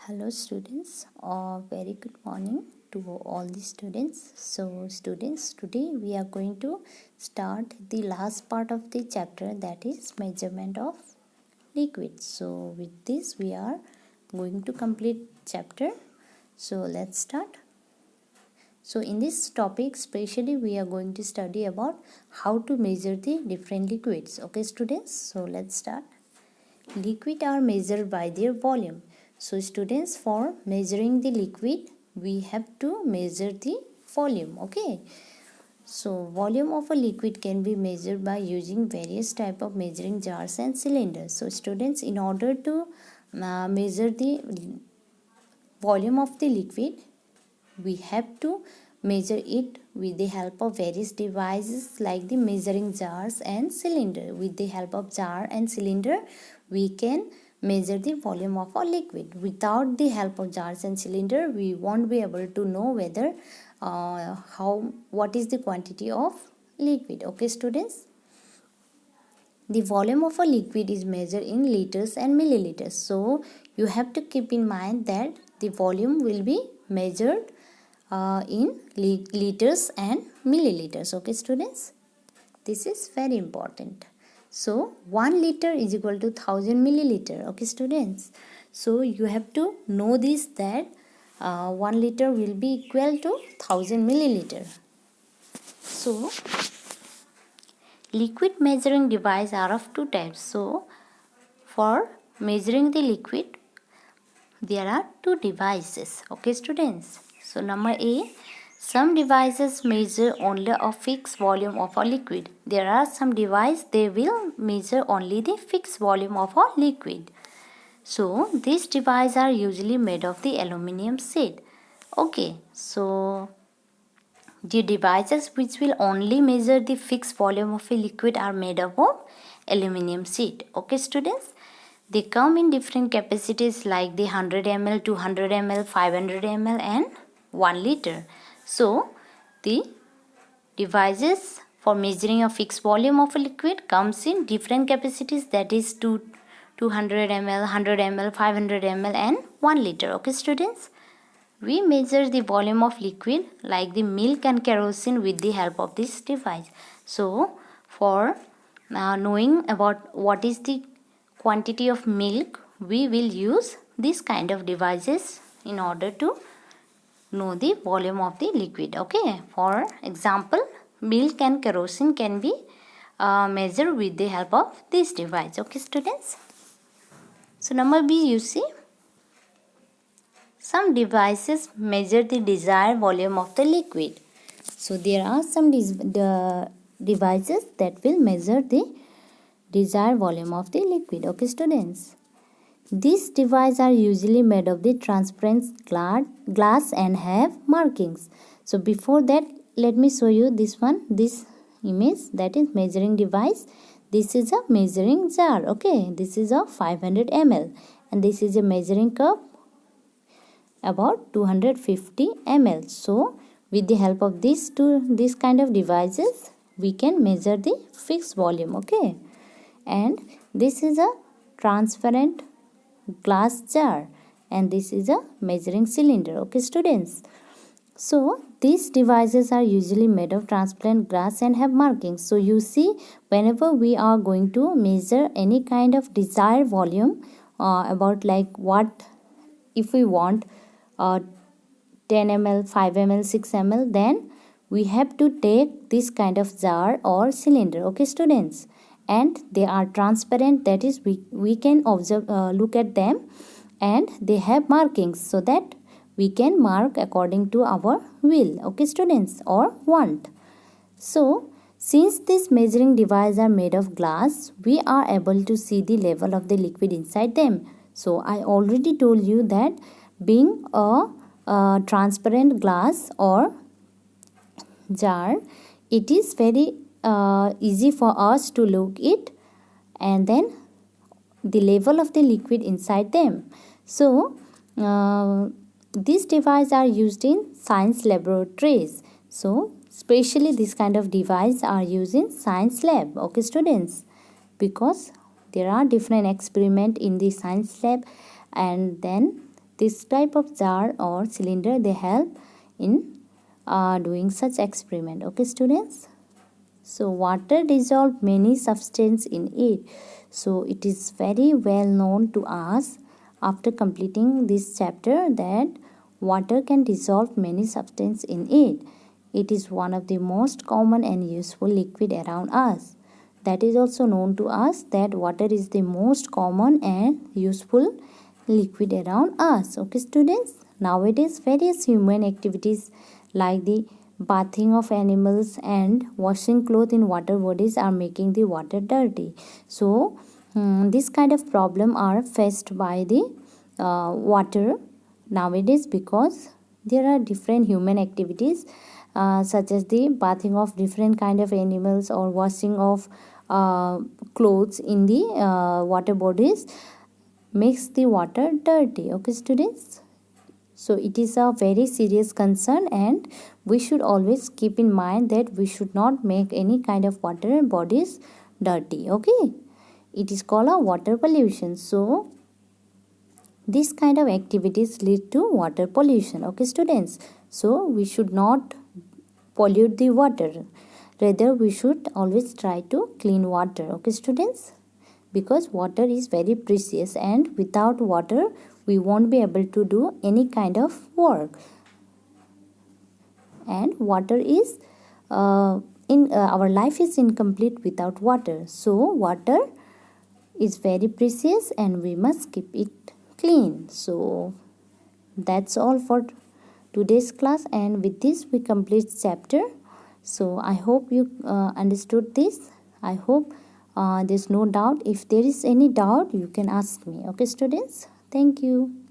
Hello students, very good morning to all the students. So students, today we are going to start the last part of the chapter, that is measurement of liquids. So with this we are going to complete chapter. So let's start. So in this topic especially we are going to study about how to measure the different liquids. Okay students, so let's start. Liquid are measured by their volume. So students, for measuring the liquid we have to measure the volume. Okay, so volume of a liquid can be measured by using various type of measuring jars and cylinders. So students, in order to measure the volume of the liquid, we have to measure it with the help of various devices like the measuring jars and cylinder. With the help of jar and cylinder we can measure the volume of a liquid. Without the help of jars and cylinder we won't be able to know whether what is the quantity of liquid. Okay students, the volume of a liquid is measured in liters and milliliters. So you have to keep in mind that the volume will be measured in liters and milliliters. Okay students, this is very important. So 1 liter is equal to 1000 milliliter. Okay students, so you have to know this, that 1 liter will be equal to 1000 milliliter. So liquid measuring device are of two types. So for measuring the liquid there are two devices. Okay students, so number A, some devices measure only a fixed volume of a liquid. There are some devices they will measure only the fixed volume of a liquid. So these devices are usually made of the aluminum sheet. Okay, so the devices which will only measure the fixed volume of a liquid are made up of aluminum sheet. Okay students, they come in different capacities like the 100 ml, 200 ml, 500 ml and 1 liter. So the devices for measuring a fixed volume of a liquid comes in different capacities, that is 200 ml, 100 ml, 500 ml and 1 liter. Okay students, we measure the volume of liquid like the milk and kerosene with the help of this device. So for knowing about what is the quantity of milk, we will use this kind of devices in order to know the volume of the liquid. Okay, for example, milk and kerosene can be measured with the help of this device. Okay students, so number B, you see, some devices measure the desired volume of the liquid. So there are some devices that will measure the desired volume of the liquid. Okay students, these devices are usually made of the transparent glass and have markings. So before that, let me show you this image, that is measuring device. This is a measuring jar. Okay, this is a 500 ml and this is a measuring cup about 250 ml. So with the help of these kind of devices we can measure the fixed volume. Okay, and this is a transparent glass jar and this is a measuring cylinder. Okay students, so these devices are usually made of transparent glass and have markings. So you see, whenever we are going to measure any kind of desired volume, about like what if we want 10 ml, 5 ml, 6 ml, then we have to take this kind of jar or cylinder. Okay students, and they are transparent, that is we can observe, look at them, and they have markings so that we can mark according to our will. Okay students, or want. So since these measuring devices are made of glass, we are able to see the level of the liquid inside them. So I already told you that being a transparent glass or jar, it is very easy for us to look it and then the level of the liquid inside them. So these devices are used in science laboratories. So especially this kind of device are used in science lab. Okay students, because there are different experiment in the science lab, and then this type of jar or cylinder, they help in doing such experiment. Okay, students. So water dissolve many substances in it. So it is very well known to us after completing this chapter that water can dissolve many substances in it. It is one of the most common and useful liquid around us. That is also known to us that water is the most common and useful liquid around us. Okay, students. Nowadays, various human activities like the bathing of animals and washing clothes in water bodies are making the water dirty. So this kind of problem are faced by the water nowadays, because there are different human activities such as the bathing of different kind of animals or washing of clothes in the water bodies makes the water dirty. Okay, students. So it is a very serious concern, and we should always keep in mind that we should not make any kind of water bodies dirty. Okay, it is called a water pollution. So this kind of activities lead to water pollution. Okay, students. So we should not pollute the water. Rather, we should always try to clean water. Okay, students. Because water is very precious, and without water we won't be able to do any kind of work. And water is in our life is incomplete without water. So water is very precious and we must keep it clean. So that's all for today's class, and with this we complete chapter. So I hope you understood this. I hope there's no doubt. If there is any doubt, you can ask me. Okay, students. Thank you.